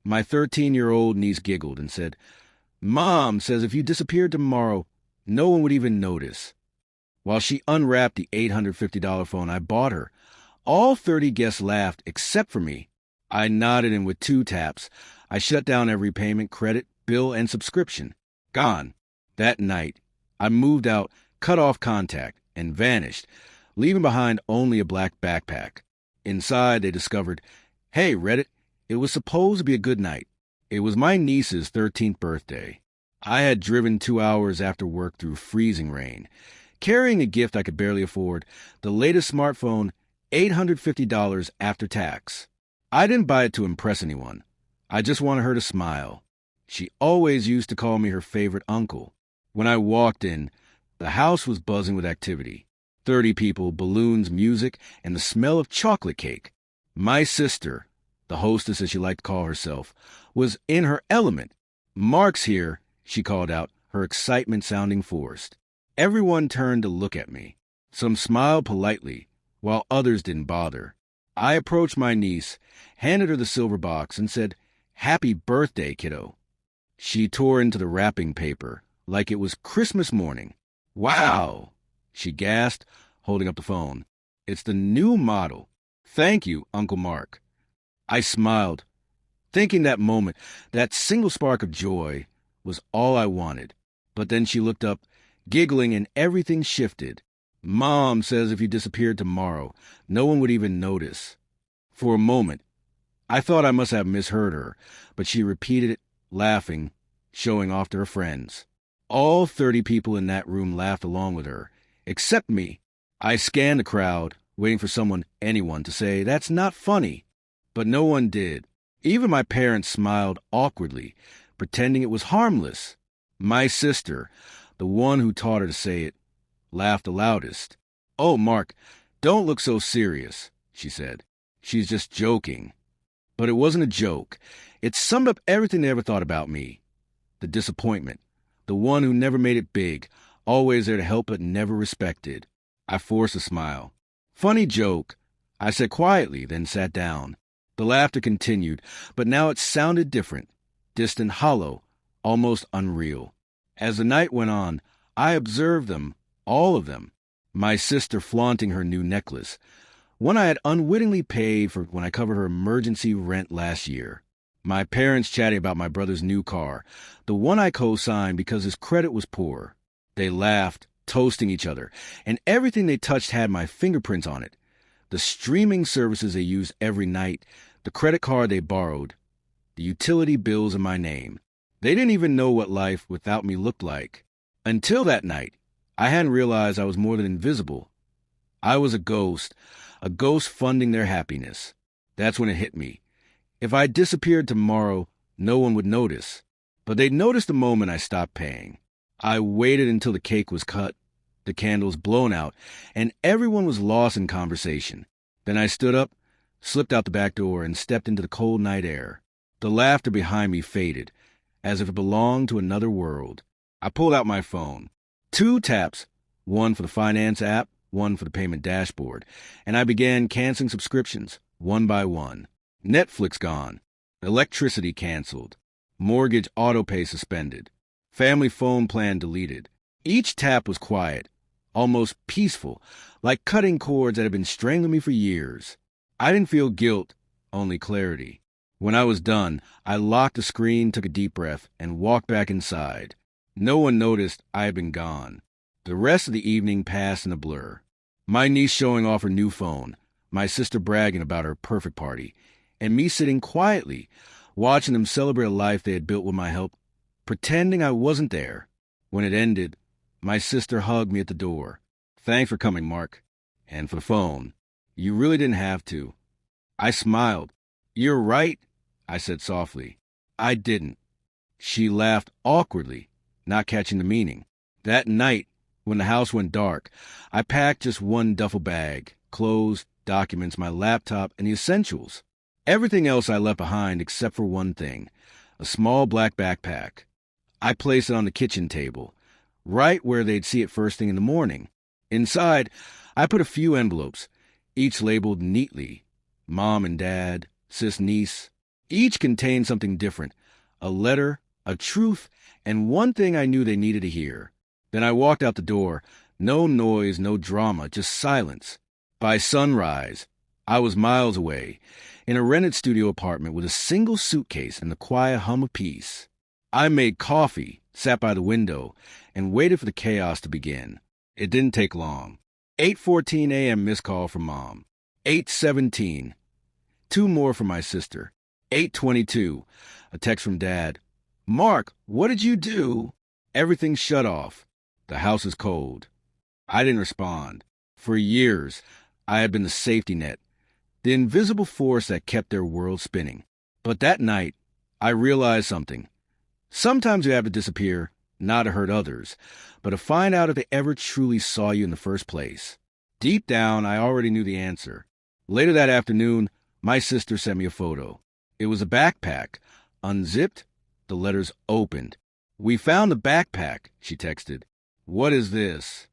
My 13-year-old niece giggled and said, "Mom says if you disappeared tomorrow, no one would even notice." While she unwrapped the $850 phone I bought her, all 30 guests laughed except for me. I nodded, and with 2 taps, I shut down every payment, credit, bill, and subscription. Gone. That night, I moved out, cut off contact, and vanished, leaving behind only a black backpack. Inside, they discovered, "Hey, Reddit, it was supposed to be a good night. It was my niece's 13th birthday. I had driven 2 hours after work through freezing rain, carrying a gift I could barely afford, the latest smartphone, $850 after tax. I didn't buy it to impress anyone. I just wanted her to smile. She always used to call me her favorite uncle. When I walked in, the house was buzzing with activity. 30 people, balloons, music, and the smell of chocolate cake. My sister, the hostess as she liked to call herself, was in her element. "Mark's here," she called out, her excitement sounding forced. Everyone turned to look at me. Some smiled politely, while others didn't bother. I approached my niece, handed her the silver box, and said, "Happy birthday, kiddo." She tore into the wrapping paper like it was Christmas morning. "Wow," she gasped, holding up the phone. "It's the new model. Thank you, Uncle Mark." I smiled, thinking that moment, that single spark of joy, was all I wanted. But then she looked up, giggling, and everything shifted. "Mom says if you disappeared tomorrow, no one would even notice." For a moment, I thought I must have misheard her, but she repeated it, laughing, showing off to her friends. All 30 people in that room laughed along with her, except me. I scanned the crowd, waiting for anyone to say, "That's not funny." But no one did. Even my parents smiled awkwardly, pretending it was harmless. My sister, the one who taught her to say it, laughed the loudest. "Oh, Mark, don't look so serious," she said. "She's just joking." But it wasn't a joke. It summed up everything they ever thought about me. The disappointment. The one who never made it big, always there to help but never respected. I forced a smile. "Funny joke," I said quietly, then sat down. The laughter continued, but now it sounded different, distant, hollow, almost unreal. As the night went on, I observed them, all of them. My sister flaunting her new necklace, one I had unwittingly paid for when I covered her emergency rent last year. My parents chatting about my brother's new car, the one I co-signed because his credit was poor. They laughed, toasting each other, and everything they touched had my fingerprints on it. The streaming services they used every night, the credit card they borrowed, the utility bills in my name. They didn't even know what life without me looked like. Until that night, I hadn't realized I was more than invisible. I was a ghost funding their happiness. That's when it hit me. If I disappeared tomorrow, no one would notice. But they'd notice the moment I stopped paying. I waited until the cake was cut, the candles blown out, and everyone was lost in conversation. Then I stood up, slipped out the back door, and stepped into the cold night air. The laughter behind me faded, as if it belonged to another world. I pulled out my phone. 2 taps, one for the finance app, one for the payment dashboard, and I began canceling subscriptions, one by one. Netflix gone, electricity canceled, mortgage autopay suspended, family phone plan deleted. Each tap was quiet, almost peaceful, like cutting cords that had been strangling me for years. I didn't feel guilt, only clarity. When I was done, I locked the screen, took a deep breath, and walked back inside. No one noticed I had been gone. The rest of the evening passed in a blur. My niece showing off her new phone, my sister bragging about her perfect party, and me sitting quietly, watching them celebrate a life they had built with my help, pretending I wasn't there. When it ended, my sister hugged me at the door. "Thanks for coming, Mark. And for the phone. You really didn't have to." I smiled. "You're right," I said softly. "I didn't." She laughed awkwardly, not catching the meaning. That night, when the house went dark, I packed just one duffel bag, clothes, documents, my laptop, and the essentials. Everything else I left behind except for one thing, a small black backpack. I placed it on the kitchen table, right where they'd see it first thing in the morning. Inside, I put a few envelopes, each labeled neatly, Mom and Dad, Sis Niece. Each contained something different: a letter, a truth, and one thing I knew they needed to hear. Then I walked out the door. No noise, no drama, just silence. By sunrise, I was miles away, in a rented studio apartment with a single suitcase and the quiet hum of peace. I made coffee, sat by the window, and waited for the chaos to begin. It didn't take long. 8:14 a.m. missed call from Mom. 8:17. Two more from my sister. 8:22. A text from Dad. Mark, what did you do? Everything shut off. The house is cold. I didn't respond. For years, I had been the safety net, the invisible force that kept their world spinning. But that night, I realized something. Sometimes you have to disappear, not to hurt others, but to find out if they ever truly saw you in the first place. Deep down, I already knew the answer. Later that afternoon, my sister sent me a photo. It was a backpack, unzipped, the letters opened. We found the backpack, she texted. What is this?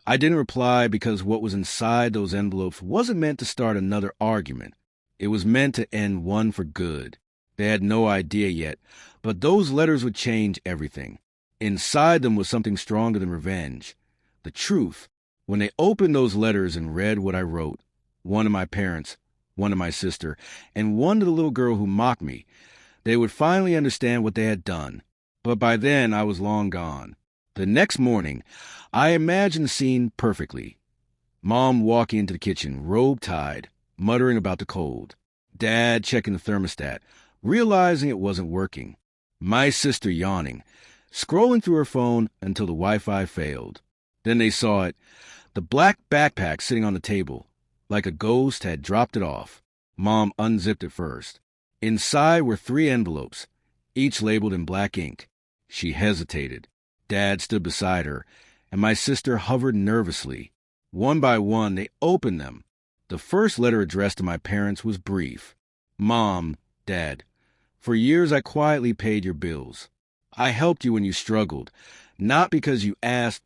I didn't reply because what was inside those envelopes wasn't meant to start another argument. It was meant to end one for good. They had no idea yet, but those letters would change everything. Inside them was something stronger than revenge. The truth. When they opened those letters and read what I wrote, one to my parents, one to my sister, and one to the little girl who mocked me, they would finally understand what they had done. But by then, I was long gone. The next morning, I imagined the scene perfectly. Mom walking into the kitchen, robe tied, muttering about the cold. Dad checking the thermostat, realizing it wasn't working. My sister yawning, scrolling through her phone until the Wi-Fi failed. Then they saw it, the black backpack sitting on the table, like a ghost had dropped it off. Mom unzipped it first. Inside were 3 envelopes, each labeled in black ink. She hesitated. Dad stood beside her, and my sister hovered nervously. One by one, they opened them. The first letter addressed to my parents was brief. Mom, Dad, for years I quietly paid your bills. I helped you when you struggled, not because you asked,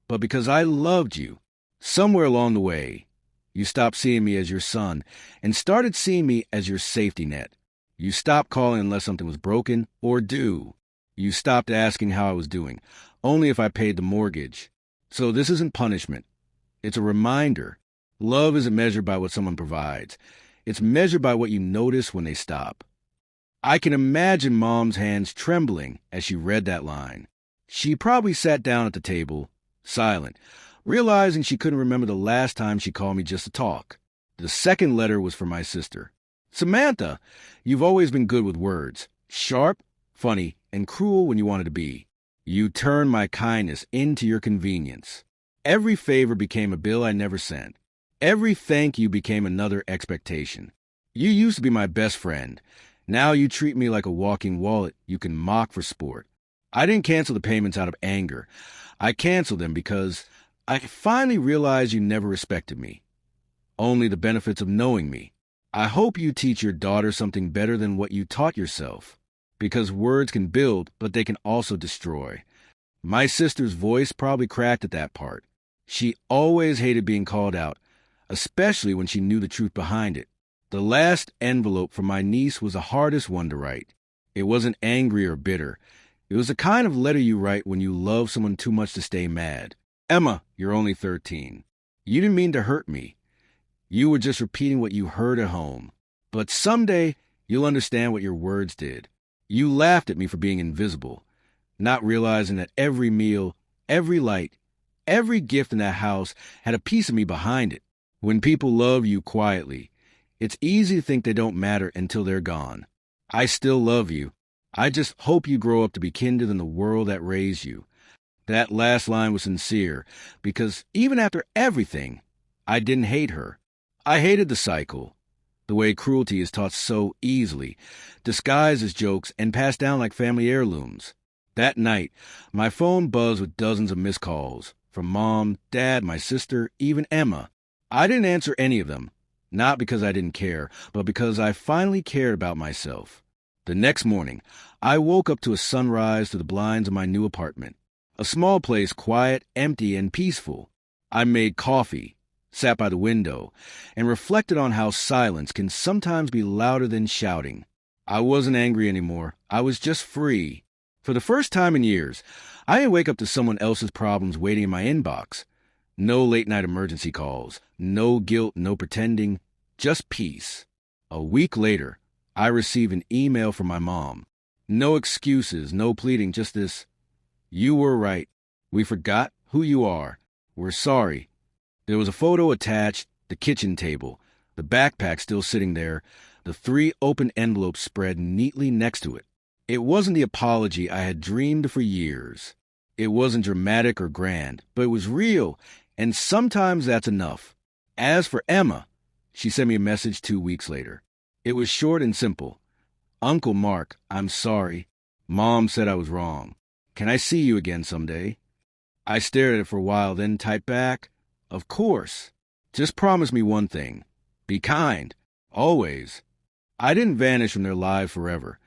but because I loved you. Somewhere along the way, you stopped seeing me as your son and started seeing me as your safety net. You stopped calling unless something was broken or due. You stopped asking how I was doing, only if I paid the mortgage. So this isn't punishment. It's a reminder. Love isn't measured by what someone provides. It's measured by what you notice when they stop. I can imagine Mom's hands trembling as she read that line. She probably sat down at the table, silent, realizing she couldn't remember the last time she called me just to talk. The second letter was from my sister. Samantha, you've always been good with words. Sharp, funny, and cruel when you wanted to be. You turned my kindness into your convenience. Every favor became a bill I never sent. Every thank you became another expectation. You used to be my best friend. Now you treat me like a walking wallet you can mock for sport. I didn't cancel the payments out of anger. I canceled them because I finally realized you never respected me. Only the benefits of knowing me. I hope you teach your daughter something better than what you taught yourself. Because words can build, but they can also destroy. My sister's voice probably cracked at that part. She always hated being called out, especially when she knew the truth behind it. The last envelope from my niece was the hardest one to write. It wasn't angry or bitter. It was the kind of letter you write when you love someone too much to stay mad. Emma, you're only 13. You didn't mean to hurt me. You were just repeating what you heard at home. But someday, you'll understand what your words did. You laughed at me for being invisible, not realizing that every meal, every light, every gift in that house had a piece of me behind it. When people love you quietly, it's easy to think they don't matter until they're gone. I still love you. I just hope you grow up to be kinder than the world that raised you. That last line was sincere, because even after everything, I didn't hate her. I hated the cycle. The way cruelty is taught so easily, disguised as jokes and passed down like family heirlooms. That night, my phone buzzed with dozens of missed calls, from Mom, Dad, my sister, even Emma. I didn't answer any of them, not because I didn't care, but because I finally cared about myself. The next morning, I woke up to a sunrise through the blinds of my new apartment. A small place, quiet, empty, and peaceful. I made coffee, sat by the window, and reflected on how silence can sometimes be louder than shouting. I wasn't angry anymore. I was just free. For the first time in years, I didn't wake up to someone else's problems waiting in my inbox. No late-night emergency calls. No guilt, no pretending. Just peace. A week later, I received an email from my mom. No excuses, no pleading, just this: "You were right. We forgot who you are. We're sorry." There was a photo attached, the kitchen table, the backpack still sitting there, the 3 open envelopes spread neatly next to it. It wasn't the apology I had dreamed for years. It wasn't dramatic or grand, but it was real, and sometimes that's enough. As for Emma, she sent me a message 2 weeks later. It was short and simple. "Uncle Mark, I'm sorry. Mom said I was wrong. Can I see you again someday?" I stared at it for a while, then typed back, "Of course. Just promise me one thing. Be kind. Always." I didn't vanish from their lives forever.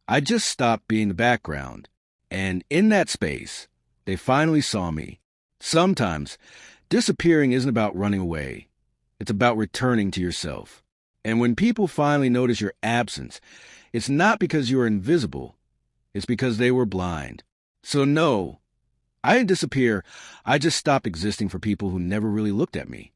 I just stopped being the background. And in that space, they finally saw me. Sometimes, disappearing isn't about running away. It's about returning to yourself. And when people finally notice your absence, it's not because you are invisible. It's because they were blind. So no, I didn't disappear. I just stopped existing for people who never really looked at me.